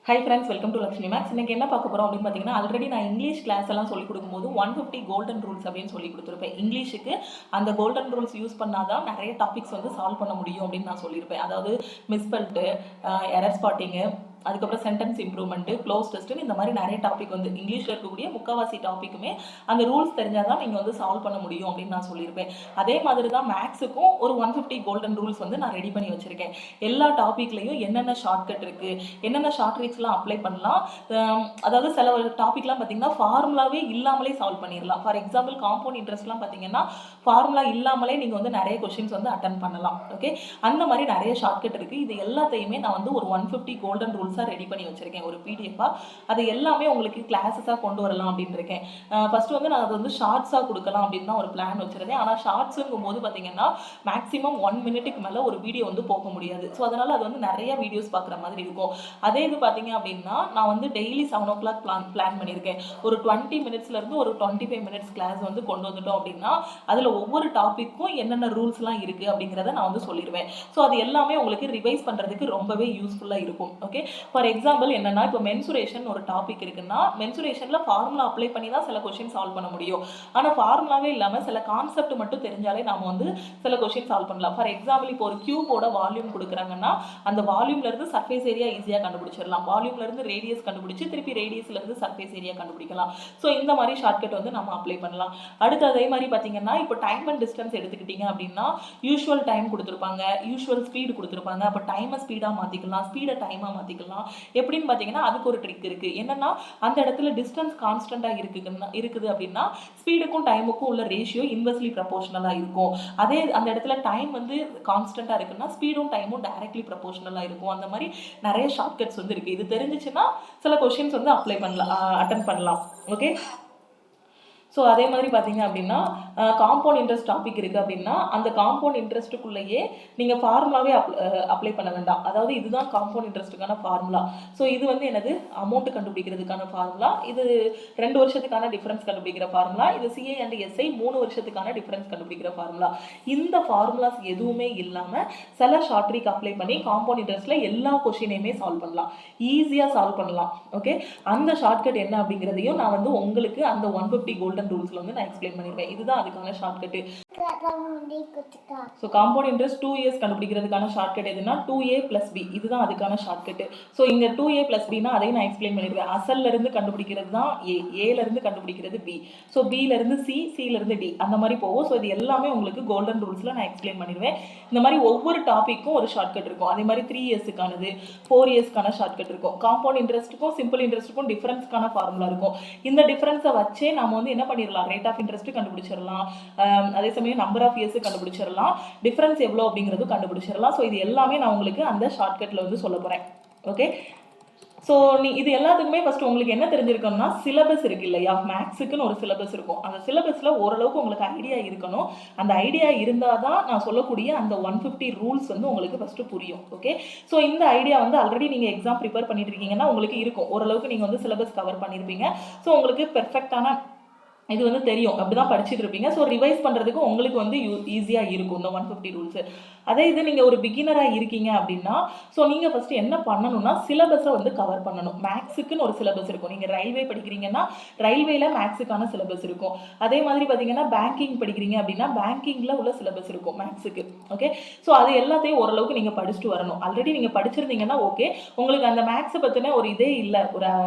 Hi friends, welcome to LAKSHMIMATHS. இன்னைக்கு என்ன பார்க்க போறோம் அப்படின்னு பார்த்தீங்கன்னா, ஆல்ரெடி நான் இங்கிலீஷ் கிளாஸ் எல்லாம் சொல்லிக் கொடுக்கும்போது 150 கோல்டன் ரூல்ஸ் அப்படின்னு சொல்லி கொடுத்துருப்பேன். இங்கிலீஷுக்கு அந்த கோல்டன் ரூல்ஸ் யூஸ் பண்ணாதான் நிறைய டாபிக்ஸ் வந்து சால்வ் பண்ண முடியும் அப்படின்னு நான் சொல்லியிருப்பேன். அதாவது மிஸ்பெல்ட்டு, எரர் ஸ்பாட்டிங்கு, அதுக்கப்புறம் சென்டென்ஸ் இம்ப்ரூவ்மெண்ட்டு, க்ளோஸ் டெஸ்ட்டுன்னு இந்த மாதிரி நிறைய டாபிக் வந்து இங்கிலீஷில் இருக்கக்கூடிய முக்கால்வாசி டாப்பிக்குமே அந்த ரூல்ஸ் தெரிஞ்சால் தான் நீங்கள் வந்து சால்வ் பண்ண முடியும் அப்படின்னு நான் சொல்லியிருப்பேன். அதே மாதிரி தான் மேக்ஸுக்கும் ஒரு 150 கோல்டன் ரூல்ஸ் வந்து நான் ரெடி பண்ணி வச்சுருக்கேன். எல்லா டாப்பிக்லையும் என்னென்ன ஷார்ட்கட் இருக்குது, என்னென்ன ஷார்ட் ட்ரிக்ஸ்லாம் அப்ளை பண்ணலாம். அதாவது சில டாப்பிக்லாம் பார்த்தீங்கன்னா ஃபார்முலாவே இல்லாமலே சால்வ் பண்ணிடலாம். ஃபார் எக்ஸாம்பிள் காம்பவுண்ட் இன்ட்ரெஸ்ட்லாம் பார்த்தீங்கன்னா ஃபார்முலா இல்லாமலே நீங்கள் வந்து நிறைய கொஸ்டின்ஸ் வந்து அட்டன் பண்ணலாம். ஓகே, அந்த மாதிரி நிறைய ஷார்ட்கட் இருக்குது. இது எல்லாத்தையுமே நான் வந்து ஒரு 150 கோல்டன் ரூல்ஸ் ரெடி பண்ணி வச்சிருக்கேன் ஒரு பிடிஎஃபா. அது எல்லாமே உங்களுக்கு கிளாஸஸா கொண்டு வரலாம் அப்படின்னு இருக்கேன். ஃபர்ஸ்ட் வந்து நான் அது வந்து ஷார்ட்ஸா கொடுக்கலாம் அப்படின்னு தான் ஒரு பிளான் வச்சிருந்தேன். ஆனா ஷார்ட்ஸுங்கும் போது பாத்தீங்கன்னா மேக்ஸிமம் 1 மினிட்டுக்கு மேல ஒரு வீடியோ வந்து போக முடியாது. ஸோ அதனால அது வந்து நிறைய வீடியோஸ் பார்க்குற மாதிரி இருக்கும். அதே இது பார்த்தீங்க அப்படின்னா நான் வந்து டெய்லி 7 o'clock பிளான் பண்ணியிருக்கேன். ஒரு 20 மினிட்ஸ்ல இருந்து ஒரு 25 மினிட்ஸ் கிளாஸ் வந்து கொண்டு வந்துட்டோம் அப்படின்னா அதுல ஒவ்வொரு டாபிக்கும் என்னென்ன ரூல்ஸ்லாம் இருக்கு அப்படிங்கிறத நான் வந்து சொல்லிடுவேன். ஸோ அது எல்லாமே உங்களுக்கு ரிவைஸ் பண்றதுக்கு ரொம்பவே யூஸ்ஃபுல்லா இருக்கும். ஓகே, ஃபார் எக்ஸாம்பிள் என்னன்னா இப்போ மென்சுரேஷன் ஒரு டாபிக் இருக்குன்னா மென்சுரேஷன்ல ஃபார்முலா அப்ளை பண்ணி தான் சில கொஸ்டின் சால்வ் பண்ண முடியும். ஆனால் ஃபார்முலாவே இல்லாமல் சில கான்செப்ட் மட்டும் தெரிஞ்சாலே நாம வந்து சில கொஸ்டின் சால்வ் பண்ணலாம். ஃபார் எக்ஸாம்பிள் இப்போ ஒரு கியூபோட வால்யூம் கொடுக்குறாங்கன்னா அந்த வால்யூம்ல இருந்து சர்ஃபேஸ் ஏரியா ஈஸியாக கண்டுபிடிச்சிடலாம். வால்யூம்ல இருந்து ரேடியஸ் கண்டுபிடிச்சு திருப்பி ரேடியஸ்ல இருந்து சர்ஃபேஸ் ஏரியா கண்டுபிடிக்கலாம். ஸோ இந்த மாதிரி ஷார்ட்கட் வந்து நம்ம அப்ளை பண்ணலாம். அடுத்து அதே மாதிரி பார்த்தீங்கன்னா இப்போ டைம் அண்ட் டிஸ்டன்ஸ் எடுத்துக்கிட்டீங்க அப்படின்னா யூஷுவல் டைம் கொடுத்துருப்பாங்க, யூஷுவல் ஸ்பீடு கொடுத்துருப்பாங்க. அப்போ டைமை ஸ்பீடாக மாற்றிக்கலாம், ஸ்பீடை டைமாக மாற்றிக்கலாம். எப்படின்னு பார்த்தீங்கன்னா அதுக்கு ஒரு ட்ரிக் இருக்கு. என்னன்னா அந்த இடத்துல டிஸ்டன்ஸ் கான்ஸ்டன்டா இருக்குது அப்படின்னா ஸ்பீடுக்கும் டைமுக்கும் உள்ள ரேஷியோ இன்வெர்ஸ்லி ப்ரொபோர்ஷனலா இருக்கும். அதே அந்த இடத்துல டைம் வந்து கான்ஸ்டன்டா இருக்குன்னா ஸ்பீடும் டைமும் டைரக்ட்லி ப்ரொபோர்ஷனலா இருக்கும். அந்த மாதிரி நிறைய ஷார்ட்கட்ஸ் வந்து இருக்கு. இது தெரிஞ்சிச்சுன்னா சில கொஸ்டின்ஸ் வந்து அப்ளை பண்ணலாம், அட்டன் பண்ணலாம். ஓகே, ஸோ அதே மாதிரி பார்த்தீங்க அப்படின்னா காம்பவுண்ட் இன்ட்ரெஸ்ட் டாபிக் இருக்குது அப்படின்னா அந்த காம்பவுண்ட் இன்ட்ரெஸ்ட்டுக்குள்ளேயே நீங்கள் ஃபார்முலாவே அப்ளை பண்ண வேண்டாம். அதாவது இதுதான் காம்பவுண்ட் இன்ட்ரெஸ்ட்டுக்கான ஃபார்முலா. ஸோ இது வந்து எனது அமௌண்ட் கண்டுபிடிக்கிறதுக்கான ஃபார்முலா, இது 2 வருஷத்துக்கான டிஃபரன்ஸ் கண்டுபிடிக்கிற ஃபார்முலா, இது சிஏ அண்ட் எஸ்ஐ 3 வருஷத்துக்கான டிஃபரன்ஸ் கண்டுபிடிக்கிற ஃபார்முலா. இந்த ஃபார்முலாஸ் எதுவுமே இல்லாமல் சில ஷார்ட் ட்ரிக் அப்ளை பண்ணி காம்பவுண்ட் இன்ட்ரெஸ்ட்ல எல்லா கொஸ்டினையுமே சால்வ் பண்ணலாம், ஈஸியாக சால்வ் பண்ணலாம். ஓகே, அந்த ஷார்ட்கட் என்ன அப்படிங்கிறதையும் நான் வந்து உங்களுக்கு அந்த 150 கோல்டன் ரூல்ஸ்ல வந்து நான் எக்ஸ்பிளைன் பண்ணிருக்கேன். இதுதான் அதுக்கான shortcut. So compound interest 2 years கண்டுபிடிக்கிறதுக்கான ஷார்ட்கட் எதுனா 2a + b, இதுதான் அதுக்கான ஷார்ட்கட். ஸோ இங்க 2a + b அதையும் நான் எக்ஸ்பிளைன் பண்ணிடுவேன். அசல்ல இருந்து கண்டுபிடிக்கிறது தான் ஏல இருந்து கண்டுபிடிக்கிறது b, ஸோ பில இருந்து சில இருந்து டி, அந்த மாதிரி போகும். ஸோ இது எல்லாமே உங்களுக்கு கோல்டன் ரூல்ஸ்ல நான் எக்ஸ்பிளைன் பண்ணிடுவேன். இந்த மாதிரி ஒவ்வொரு டாபிக்கும் ஒரு ஷார்ட்கட் இருக்கும். அதே மாதிரி 3 இயர்ஸ்க்கானது, 4 இயர்ஸ்க்கான ஷார்ட்கட் இருக்கும். காம்பவுண்ட் இன்ட்ரெஸ்ட்டுக்கும் சிம்பிள் இன்ட்ரெஸ்ட்டுக்கும் டிஃபரன்ஸ்க்கான ஃபார்முலா இருக்கும். இந்த டிஃபரன்ஸை வச்சே நம்ம வந்து என்ன பண்ணிடலாம், ரேட் ஆஃப் இன்ட்ரெஸ்ட் கண்டுபிடிச்சிடலாம், அதே சமயம் நம்பர் ஆஃப் இயர்ஸ் கண்டுபிடிச்சிடலாம், டிஃபரன்ஸ் எவ்வளோ அப்படிங்கிறது கண்டுபிடிச்சிடலாம். ஸோ இது எல்லாமே நான் உங்களுக்கு அந்த ஷார்ட்கட்ல வந்து சொல்ல போறேன். ஓகே, ஸோ இது எல்லாத்துக்குமே ஃபர்ஸ்ட் உங்களுக்கு என்ன தெரிஞ்சிருக்கணும்னா சிலபஸ் இருக்கு இல்லையா, மேக்ஸுக்குன்னு ஒரு சிலபஸ் இருக்கும். அந்த சிலபஸ்ல ஓரளவுக்கு உங்களுக்கு ஐடியா இருக்கணும். அந்த ஐடியா இருந்தால் தான் நான் சொல்லக்கூடிய அந்த 150 ரூல்ஸ் வந்து உங்களுக்கு ஃபர்ஸ்ட் புரியும். ஓகே, ஸோ இந்த ஐடியா வந்து ஆல்ரெடி நீங்கள் எக்ஸாம் ப்ரிப்பேர் பண்ணிட்டு இருக்கீங்கன்னா உங்களுக்கு இருக்கும், ஓரளவுக்கு நீங்கள் வந்து சிலபஸ் கவர் பண்ணியிருப்பீங்க. ஸோ உங்களுக்கு பெர்ஃபெக்டான இது வந்து தெரியும், அப்படிதான் படிச்சுட்டு இருப்பீங்க. ஸோ ரிவைஸ் பண்ணுறதுக்கு உங்களுக்கு வந்து ஈஸியாக இருக்கும் இந்த 150 ரூல்ஸ். அதே இது நீங்கள் ஒரு பிகினராக இருக்கீங்க அப்படின்னா ஸோ நீங்கள் ஃபஸ்ட்டு என்ன பண்ணணும்னா சிலபஸை வந்து கவர் பண்ணணும். மேக்ஸுக்குன்னு ஒரு சிலபஸ் இருக்கும். நீங்கள் ரயில்வே படிக்கிறீங்கன்னா ரயில்வேல மேக்ஸுக்கான சிலபஸ் இருக்கும். அதே மாதிரி பார்த்தீங்கன்னா பேங்கிங் படிக்கிறீங்க அப்படின்னா பேங்கிங்கில் உள்ள சிலபஸ் இருக்கும் மேக்ஸுக்கு. ஓகே, ஸோ அது எல்லாத்தையும் ஓரளவுக்கு நீங்கள் படிச்சுட்டு வரணும். ஆல்ரெடி நீங்கள் படிச்சிருந்தீங்கன்னா ஓகே, உங்களுக்கு அந்த மேக்ஸை பற்றின ஒரு இதே இல்லை,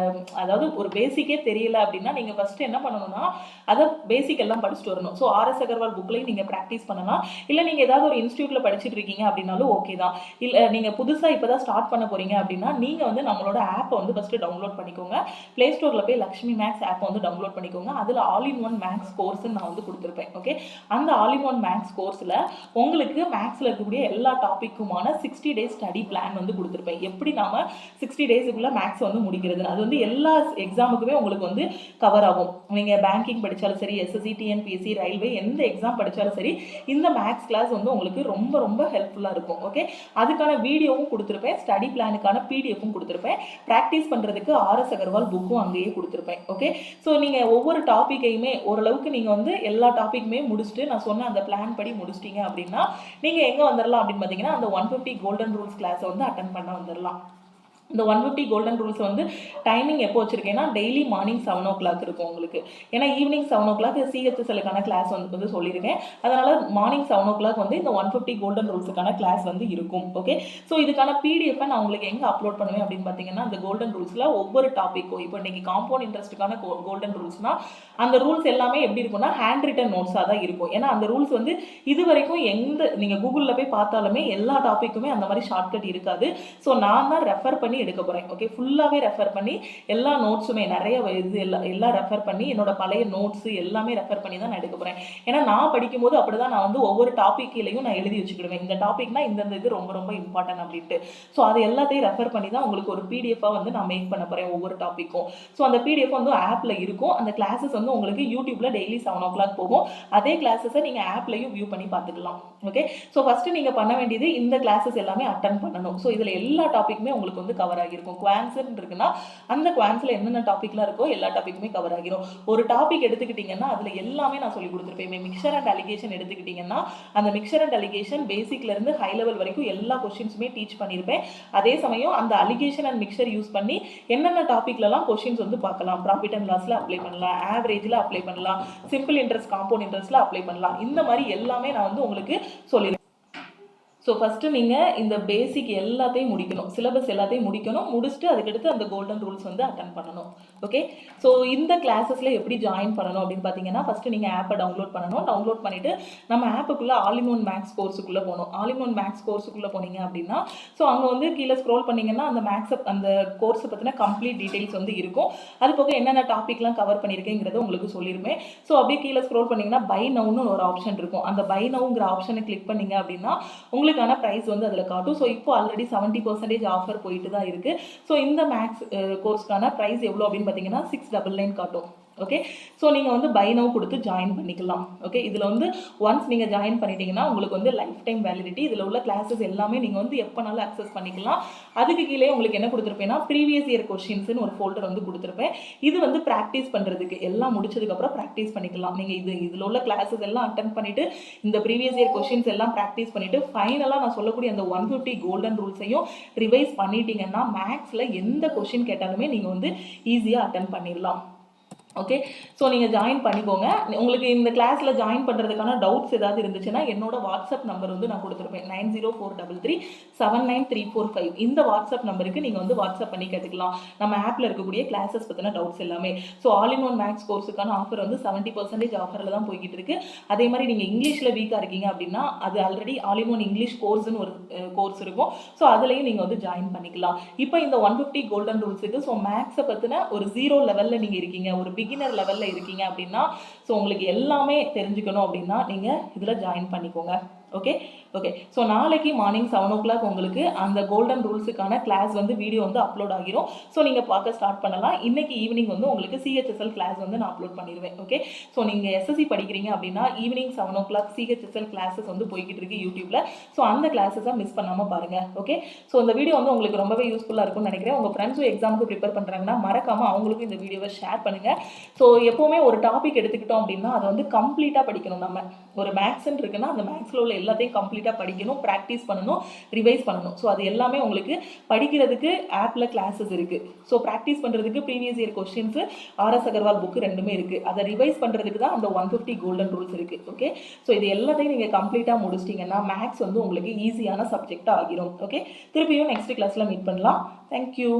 அதாவது ஒரு பேசிக்கே தெரியல அப்படின்னா நீங்கள் ஃபஸ்ட்டு என்ன பண்ணணும்னா அதை பேசிக் எல்லாம் படிச்சுட்டு வரணும். ஸோ RS அகர்வால் புக்லையும் நீங்கள் ப்ராக்டிஸ் பண்ணலாம். இல்லை நீங்கள் ஏதாவது ஒரு இன்ஸ்டியூட்ல படிச்சுட்டு இருக்கீங்க அப்படின்னாலும் ஓகே தான். இல்லை நீங்கள் புதுசாக இப்போ தான் ஸ்டார்ட் பண்ண போறீங்க அப்படின்னா நீங்கள் வந்து நம்மளோட ஆப்பை வந்து ஃபஸ்ட்டு டவுன்லோட் பண்ணிக்கோங்க. ப்ளே ஸ்டோரில் போய் லக்ஷ்மி மேக்ஸ் ஆப்பை வந்து டவுன்லோட் பண்ணிக்கோங்க. அதில் ஆல் இன் ஒன் மேக்ஸ் கோர்ஸ்ன்னு நான் வந்து கொடுத்துருப்பேன். ஓகே, அந்த ஆல் இன் ஒன் மேக்ஸ் கோர்ஸில் உங்களுக்கு மேக்ஸில் இருக்கக்கூடிய எல்லா டாப்பிக்குமான 60 டேஸ் ஸ்டடி பிளான் வந்து கொடுத்துருப்பேன். எப்படி நாம 60 டேஸுக்குள்ள மேக்ஸ் வந்து முடிக்கிறது, அது வந்து எல்லா எக்ஸாமுக்குமே உங்களுக்கு வந்து கவர் ஆகும். நீங்கள் பேங்கிங் படித்தாலும் சரி, SSC TNPSC ரயில்வே எந்த எக்ஸாம் படித்தாலும் சரி, இந்த மேக்ஸ் கிளாஸ் வந்து உங்களுக்கு ரொம்ப ரொம்ப ஹெல்ப்ஃபுல்லாக இருக்கும். ஓகே, அதுக்கான வீடியோவும் கொடுத்துருப்பேன், ஸ்டடி பிளானுக்கான பிடிஎஃப்பும் கொடுத்துருப்பேன், ப்ராக்டிஸ் பண்ணுறதுக்கு RS அகர்வால் புக்கும் அங்கேயே கொடுத்துருப்பேன். ஓகே, ஸோ நீங்கள் ஒவ்வொரு டாப்பிக்கையுமே ஓரளவுக்கு நீங்கள் வந்து எல்லா டாப்பிக்குமே முடிச்சுட்டு நான் சொன்ன அந்த பிளான் படி முடிச்சிட்டீங்க அப்படின்னா நீங்கள் எங்கே வந்துடலாம் அப்படின்னு பார்த்தீங்கன்னா அந்த 150 கோல்டன் ரூல்ஸ் கிளாஸை வந்து அட்டன் பண்ண வந்துடலாம். இந்த 150 கோல்டன் ரூல்ஸ் வந்து டைமிங் எப்போ வச்சுருக்கேன்னா டெய்லி மார்னிங் 7 o'clock இருக்கும் உங்களுக்கு. ஏன்னா ஈவினிங் 7 o'clock CHSLக்கான கிளாஸ் வந்து சொல்லியிருக்கேன். அதனால் மார்னிங் 7 o'clock வந்து இந்த 150 கோல்டன் ரூல்ஸுக்கான கிளாஸ் வந்து இருக்கும். ஓகே, ஸோ இதுக்கான பிடிஎஃபை நான் உங்களுக்கு எங்கே அப்லோட் பண்ணுவேன் அப்படின்னு பார்த்தீங்கன்னா, அந்த கோல்டன் ரூல்ஸில் ஒவ்வொரு டாப்பிக்கும் இப்போ இன்றைக்கி காம்பவுண்ட் இன்ட்ரெஸ்ட்டுக்கான கோல்டன் ரூல்ஸ்னால் அந்த ரூல்ஸ் எல்லாமே எப்படி இருக்கும்னா ஹேண்ட் ரிட்டன் நோட்ஸாக தான் இருக்கும். ஏன்னா அந்த ரூல்ஸ் வந்து இது வரைக்கும் நீங்கள் கூகுளில் போய் பார்த்தாலுமே எல்லா டாப்பிக்குமே அந்த மாதிரி ஷார்ட்கட் இருக்காது. ஸோ நான் தான் ரெஃபர் பண்ணி எடுக்க போகிறேன். ஓகே, ஃபுல்லாகவே ரெஃபர் பண்ணி எல்லா நோட்ஸுமே நிறைய இது எல்லாம் ரெஃபர் பண்ணி என்னோட பழைய நோட்ஸு எல்லாமே ரெஃபர் பண்ணி தான் நான் எடுக்க போகிறேன். ஏன்னா நான் படிக்கும்போது அப்படி தான் நான் வந்து ஒவ்வொரு டாப்பிக்கையும் நான் எழுதி வச்சுக்கிடுவேன். இந்த டாப்பிக்னா இந்த இது ரொம்ப ரொம்ப இம்பார்ட்டன்ட் அப்படின்ட்டு. ஸோ அது எல்லாத்தையும் ரெஃபர் பண்ணி தான் உங்களுக்கு ஒரு பிடிஎஃபாக வந்து நான் மேக் பண்ண போகிறேன் ஒவ்வொரு டாப்பிக்கும். ஸோ அந்த பிடிஎஃப் வந்து ஆப்பில் இருக்கும். அந்த கிளாஸஸ் வந்து உங்களுக்கு யூடியூப்ல டெய்லி 7 o'clock போகும். அதே கிளாஸஸை நீங்கள் ஆப்லையும் வியூ பண்ணி பார்த்துக்கலாம். ஓகே, ஸோ ஃபஸ்ட்டு நீங்கள் பண்ண வேண்டியது இந்த கிளாஸஸ் எல்லாமே அட்டன் பண்ணணும். ஸோ இதில் எல்லா டாப்பிக்குமே உங்களுக்கு வந்து கவர் ஆகிருக்கும். குவான்ஸ்ன்னு இருக்குன்னா அந்த குவான்ஸில் என்னென்ன டாப்பிக்லாம் இருக்கோ எல்லா டாப்பிக்குமே கவர் ஆகிரும். ஒரு டாபிக் எடுத்துக்கிட்டிங்கன்னா அதில் எல்லாமே நான் சொல்லி கொடுத்துருப்பேன். மிக்சர் அண்ட் அலிகேஷன் எடுத்துக்கிட்டிங்கன்னா அந்த மிக்சர் அண்ட் அலிகேஷன் பேசிக்லேருந்து ஹை லெவல் வரைக்கும் எல்லா கொஸ்டின்ஸுமே டீச் பண்ணியிருப்பேன். அதே சமயம் அந்த அலிகேஷன் அண்ட் மிக்சர் யூஸ் பண்ணி என்னென்ன டாப்பிக்லலாம் கொஸ்டின்ஸ் வந்து பார்க்கலாம். ப்ராஃபிட் அண்ட் லாஸில் அப்ளை பண்ணலாம், ஆவரேஜில் அப்ளை பண்ணலாம், சிம்பிள் இன்ட்ரெஸ்ட் காம்பவுண்ட் இன்ட்ரெஸ்ட்டில் அப்ளை பண்ணலாம். இந்த மாதிரி எல்லாமே நான் வந்து உங்களுக்கு சொல்லிடுறேன். ஸோ ஃபஸ்ட்டு நீங்கள் இந்த பேசிக் எல்லாத்தையும் முடிக்கணும், சிலபஸ் எல்லாத்தையும் முடிக்கணும். முடிச்சுட்டு அதுக்கடுத்து அந்த கோல்டன் ரூல்ஸ் வந்து அட்டன் பண்ணணும். ஓகே, ஸோ இந்த கிளாஸஸில் எப்படி ஜாயின் பண்ணணும் அப்படின்னு பார்த்தீங்கன்னா, ஃபஸ்ட்டு நீங்கள் ஆப்பை டவுன்லோட் பண்ணணும். டவுன்லோட் பண்ணிவிட்டு நம்ம ஆப்புக்குள்ளே ஆல் இன் ஒன் மேக்ஸ் கோர்ஸுக்குள்ளே போகணும். ஆல் இன் ஒன் மேக்ஸ் கோர்ஸுக்குள்ளே போனீங்க அப்படின்னா, ஸோ அங்கே வந்து கீழே ஸ்க்ரோல் பண்ணிங்கன்னா அந்த கோர்ஸை பற்றின கம்ப்ளீட் டீட்டெயில்ஸ் வந்து இருக்கும். அது போக என்னென்ன டாப்பிக்லாம் கவர் பண்ணியிருக்கேங்கிறத உங்களுக்கு சொல்லியிருப்பேன். ஸோ அப்படியே கீழே ஸ்க்ரோல் பண்ணிங்கன்னா பை நவுன்னு ஒரு ஆப்ஷன் இருக்கும். அந்த பை நவுங்கிற ஆப்ஷனை கிளிக் பண்ணிங்க அப்படின்னா உங்களுக்கு பிரைஸ் வந்து அதில் காட்டும். ஸோ இப்போ ஆல்ரெடி 70% ஆஃபர் போயிட்டு தான் இருக்குது. ஸோ இந்த மேக்ஸ் கோர்ஸ்க்கான ப்ரைஸ் எவ்வளோ அப்படின்னு பார்த்தீங்கன்னா 699 காட்டும். ஓகே, ஸோ நீங்கள் வந்து பை நவ் கொடுத்து ஜாயின் பண்ணிக்கலாம். ஓகே, இதில் வந்து ஒன்ஸ் நீங்கள் ஜாயின் பண்ணிட்டீங்கன்னா உங்களுக்கு வந்து லைஃப் டைம் வேலிடிட்டி. இதில் உள்ள கிளாஸஸ் எல்லாமே நீங்கள் வந்து எப்போனாலும் அக்சஸ் பண்ணிக்கலாம். அதுக்கு கீழே உங்களுக்கு என்ன கொடுத்துருப்பேன்னா ப்ரீவியஸ் இயர் கொஸ்டின்ஸ்னு ஒரு ஃபோல்டர் வந்து கொடுத்துருப்பேன். இது வந்து ப்ராக்டிஸ் பண்ணுறதுக்கு எல்லாம் முடிச்சதுக்கப்புறம் ப்ராக்டிஸ் பண்ணிக்கலாம். நீங்கள் இதில் உள்ள கிளாஸஸ் எல்லாம் அட்டன் பண்ணிவிட்டு இந்த ப்ரீவியஸ் இயர் கொஸ்டின்ஸ் எல்லாம் ப்ராக்டிஸ் பண்ணிவிட்டு ஃபைனலாக நான் சொல்லக்கூடிய அந்த 150 கோல்டன் ரூல்ஸையும் ரிவைஸ் பண்ணிட்டீங்கன்னா மேக்ஸில் எந்த கொஸ்டின் கேட்டாலுமே நீங்கள் வந்து ஈஸியாக அட்டன் பண்ணிடலாம். ஓகே, ஸோ நீங்கள் ஜாயின் பண்ணிக்கோங்க. உங்களுக்கு இந்த கிளாஸில் ஜாயின் பண்ணுறதுக்கான டவுட்ஸ் ஏதாவது இருந்துச்சுன்னா என்னோட வாட்ஸ்அப் நம்பர் வந்து நான் கொடுத்துருப்பேன் 9043379345. இந்த வாட்ஸ்அப் நம்பருக்கு நீங்கள் வந்து வாட்ஸ்அப் பண்ணி கேட்டுக்கலாம். நம்ம ஆப்பில் இருக்கக்கூடிய கிளாஸஸ் பற்றின டவுட்ஸ் எல்லாமே. So all in one max கோர்ஸுக்கான ஆஃபர் வந்து 70% ஆஃபரில் தான் போய்கிட்டு இருக்கு. அதே மாதிரி நீங்கள் இங்கிலீஷில் வீக்காக இருக்கீங்க அப்படின்னா அது already all in one English கோர்ஸ்னு ஒரு கோர்ஸ் இருக்கும். ஸோ அதுலேயும் நீங்கள் வந்து ஜாயின் பண்ணிக்கலாம். இப்போ இந்த 150 கோல்டன் ரூல்ஸுக்கு ஸோ மேக்ஸை பற்றின ஒரு 0 லெவலில் நீங்கள் இருக்கீங்க, ஒரு பிகினர் லெவலில் இருக்கீங்க அப்படின்னா ஸோ உங்களுக்கு எல்லாமே தெரிஞ்சுக்கணும் அப்படின்னா நீங்கள் இதில் ஜாயின் பண்ணிக்கோங்க. ஓகே, ஸோ நாளைக்கு மார்னிங் 7 o'clock உங்களுக்கு அந்த கோல்டன் ரூல்ஸுக்கான கிளாஸ் வந்து வீடியோ வந்து அப்லோட் ஆகிரும். ஸோ நீங்கள் பார்க்க ஸ்டார்ட் பண்ணலாம். இன்னைக்கு ஈவினிங் வந்து உங்களுக்கு CHSL கிளாஸ் வந்து நான் அப்லோட் பண்ணிடுவேன். ஓகே, ஸோ நீங்கள் SSC படிக்கிறீங்க அப்படின்னா ஈவினிங் 7 o'clock CHSL கிளாஸஸ் வந்து போய்கிட்டு இருக்கு யூடியூப்ல. ஸோ அந்த கிளாஸஸை மிஸ் பண்ணாமல் பாருங்கள். ஓகே, ஸோ இந்த வீடியோ வந்து உங்களுக்கு ரொம்பவே யூஸ்ஃபுல்லாக இருக்கும்னு நினைக்கிறேன். உங்கள் ஃப்ரெண்ட்ஸும் எக்ஸாமுக்கு ப்ரிப்பேர் பண்ணுறாங்கன்னா மறக்காமல் அவங்களுக்கும் இந்த வீடியோவை ஷேர் பண்ணுங்கள். ஸோ எப்போவுமே ஒரு டாபிக் எடுத்துக்கிட்டோம் அப்படின்னா அதை வந்து கம்ப்ளீட்டாக படிக்கணும். நம்ம ஒரு மேக்ஸ்ன்னு இருக்குன்னா அந்த மேக்ஸில் உள்ள எல்லாத்தையும் கம்ப்ளீட்டாக படிக்கணும், ப்ராக்டிஸ் பண்ணணும், ரிவைஸ் பண்ணணும். ஸோ அது எல்லாமே உங்களுக்கு படிக்கிறதுக்கு ஆப்பில் கிளாஸஸ் இருக்குது. ஸோ ப்ராக்டிஸ் பண்ணுறதுக்கு previous year questions RS Agarwal book ரெண்டுமே இருக்குது. அதை ரிவைஸ் பண்ணுறதுக்கு தான் அந்த 150 கோல்டன் ரூல்ஸ் இருக்குது. ஓகே, ஸோ இது எல்லாத்தையும் நீங்கள் கம்ப்ளீட்டாக முடிச்சிட்டிங்கன்னா மேக்ஸ் வந்து உங்களுக்கு ஈஸியான சப்ஜெக்டாக ஆகிரும். ஓகே, திருப்பியும் நெக்ஸ்ட் கிளாஸில் மீட் பண்ணலாம். தேங்க்யூ.